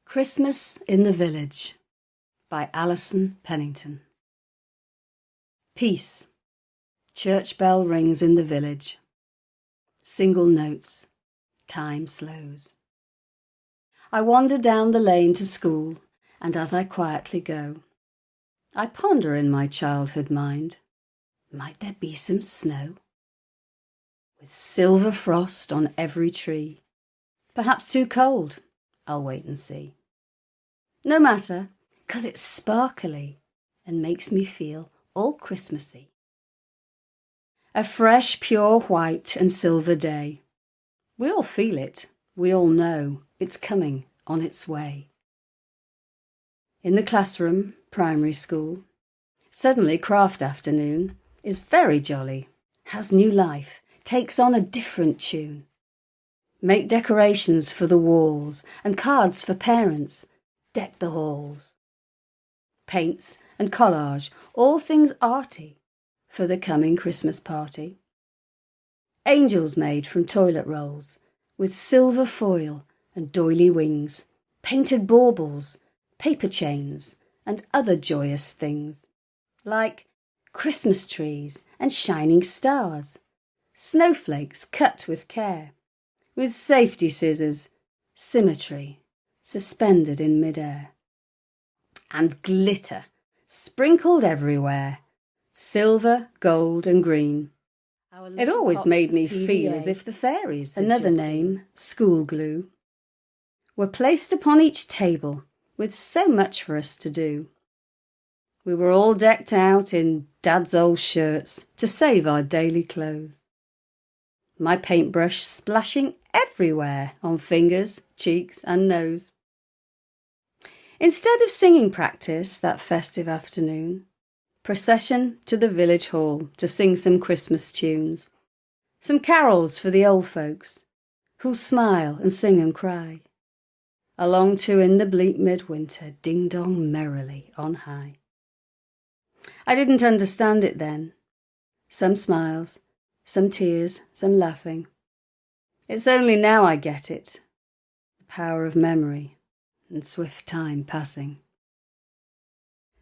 Christmas in the Village by Alison Pennington. Peace. Church bell rings in the village. Single notes. Time slows. I wander down the lane to school, and as I quietly go, I ponder in my childhood mind, might there be some snow? With silver frost on every tree. Perhaps too cold. I'll wait and see. No matter, 'cause it's sparkly and makes me feel all Christmassy. A fresh, pure white and silver day. We all feel it, we all know it's coming on its way. In the classroom, primary school, suddenly craft afternoon is very jolly, has new life, takes on a different tune. Make decorations for the walls and cards for parents, deck the halls. Paints and collage, all things arty for the coming Christmas party. Angels made from toilet rolls with silver foil and doily wings, painted baubles, paper chains and other joyous things like Christmas trees and shining stars, snowflakes cut with care, with safety scissors, symmetry suspended in midair. And glitter sprinkled everywhere, silver, gold and green. It always made me feel as if the fairies, another name, school glue, were placed upon each table with so much for us to do. We were all decked out in Dad's old shirts to save our daily clothes. My paintbrush splashing everywhere on fingers, cheeks and nose. Instead of singing practice that festive afternoon, procession to the village hall to sing some Christmas tunes, some carols for the old folks, who'll smile and sing and cry, along to in the bleak midwinter ding-dong merrily on high. I didn't understand it then. Some smiles, some tears, some laughing. It's only now I get it, the power of memory and swift time passing.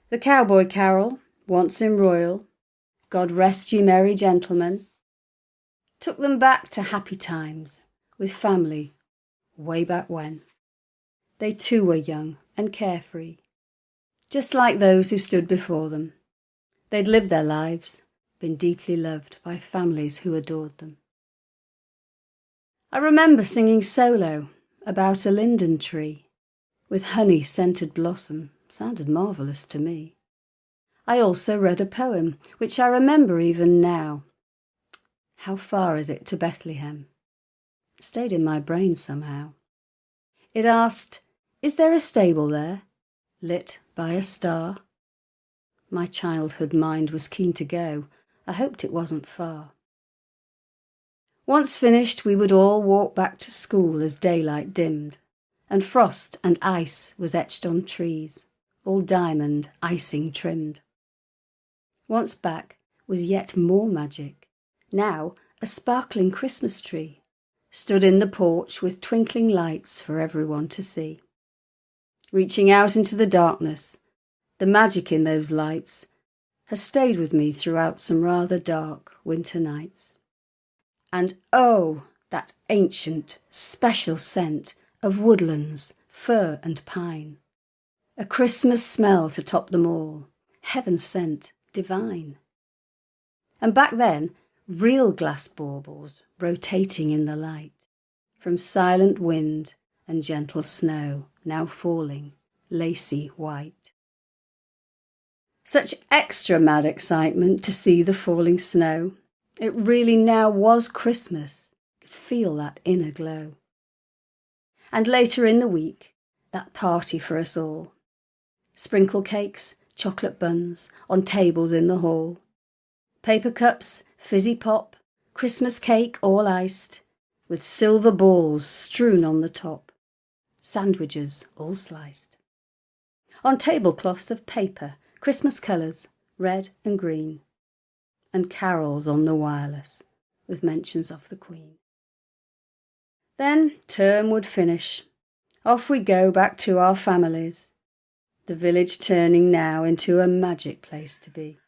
The cowboy carol, once in Royal, God rest ye merry gentlemen, took them back to happy times with family way back when. They too were young and carefree, just like those who stood before them. They'd lived their lives, been deeply loved by families who adored them. I remember singing solo about a linden tree with honey-scented blossom, sounded marvellous to me. I also read a poem, which I remember even now. How far is it to Bethlehem? Stayed in my brain somehow. It asked, is there a stable there, lit by a star? My childhood mind was keen to go. I hoped it wasn't far. Once finished, we would all walk back to school as daylight dimmed, and frost and ice was etched on trees, all diamond icing trimmed. Once back was yet more magic. Now a sparkling Christmas tree stood in the porch with twinkling lights for everyone to see. Reaching out into the darkness, the magic in those lights has stayed with me throughout some rather dark winter nights. And oh, that ancient, special scent of woodlands, fir and pine. A Christmas smell to top them all, heaven sent, divine. And back then, real glass baubles rotating in the light, from silent wind and gentle snow now falling, lacy white. Such extra mad excitement to see the falling snow. It really now was Christmas. Could feel that inner glow. And later in the week, that party for us all. Sprinkle cakes, chocolate buns on tables in the hall. Paper cups, fizzy pop, Christmas cake all iced, with silver balls strewn on the top. Sandwiches all sliced. On tablecloths of paper, Christmas colours, red and green. And carols on the wireless, with mentions of the Queen. Then term would finish. Off we go back to our families, the village turning now into a magic place to be,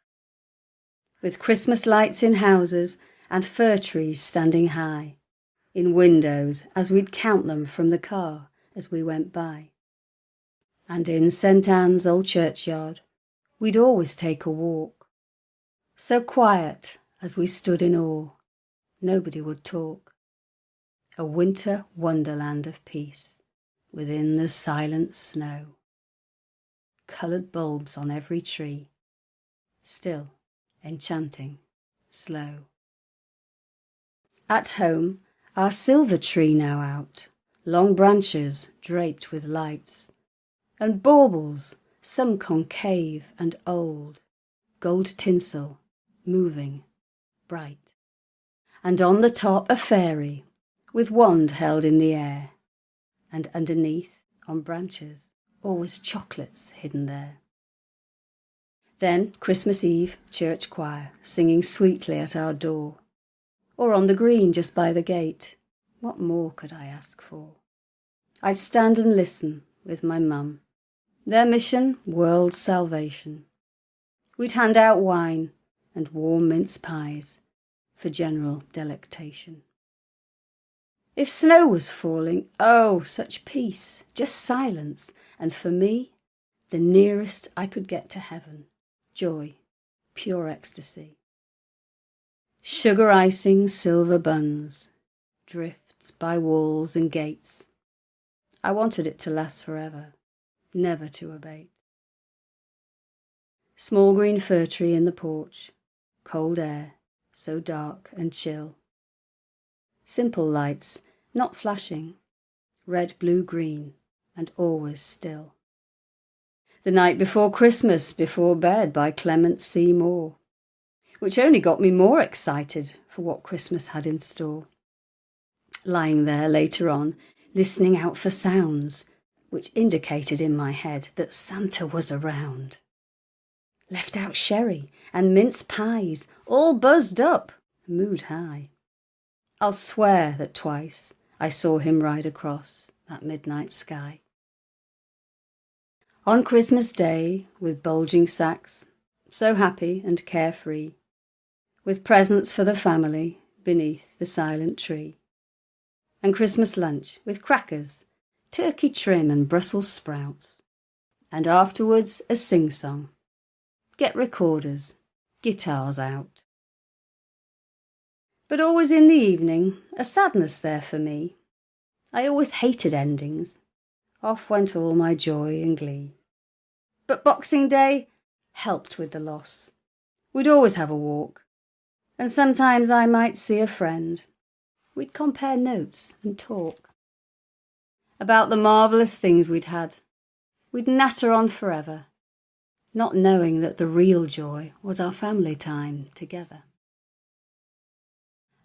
with Christmas lights in houses and fir trees standing high, in windows as we'd count them from the car as we went by. And in St. Anne's old churchyard we'd always take a walk, so quiet as we stood in awe, nobody would talk. A winter wonderland of peace within the silent snow. Coloured bulbs on every tree, still enchanting, slow. At home, our silver tree now out, long branches draped with lights, and baubles, some concave and old, gold tinsel, moving, bright. And on the top a fairy, with wand held in the air, and underneath, on branches, always chocolates hidden there. Then Christmas Eve, church choir, singing sweetly at our door, or on the green just by the gate. What more could I ask for? I'd stand and listen with my mum. Their mission, world salvation. We'd hand out wine and warm mince pies for general delectation. If snow was falling, oh, such peace, just silence, and for me, the nearest I could get to heaven, joy, pure ecstasy. Sugar icing, silver buns, drifts by walls and gates. I wanted it to last forever, never to abate. Small green fir tree in the porch, cold air, so dark and chill. Simple lights, not flashing, red, blue, green, and always still. The Night Before Christmas, Before Bed by Clement C. Moore, which only got me more excited for what Christmas had in store. Lying there later on, listening out for sounds, which indicated in my head that Santa was around. Left out sherry and mince pies, all buzzed up, mood high. I'll swear that twice I saw him ride across that midnight sky. On Christmas Day, with bulging sacks, so happy and carefree, with presents for the family beneath the silent tree, and Christmas lunch with crackers, turkey trim and Brussels sprouts, and afterwards a sing-song. Get recorders, guitars out. But always in the evening, a sadness there for me. I always hated endings. Off went all my joy and glee. But Boxing Day helped with the loss. We'd always have a walk, and sometimes I might see a friend. We'd compare notes and talk about the marvellous things we'd had. We'd natter on forever, not knowing that the real joy was our family time together.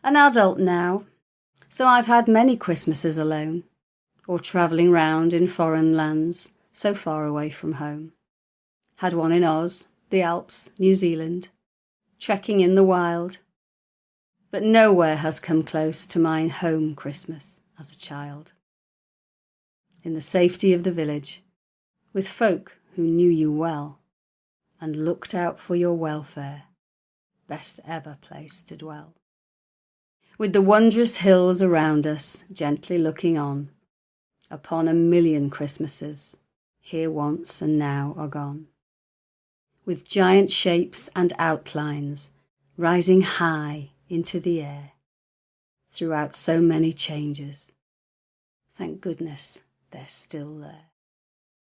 An adult now, so I've had many Christmases alone, or travelling round in foreign lands so far away from home. Had one in Oz, the Alps, New Zealand, trekking in the wild, but nowhere has come close to my home Christmas as a child. In the safety of the village, with folk who knew you well and looked out for your welfare, best ever place to dwell. With the wondrous hills around us gently looking on, upon a million Christmases, here once and now are gone. With giant shapes and outlines rising high into the air, throughout so many changes, thank goodness they're still there.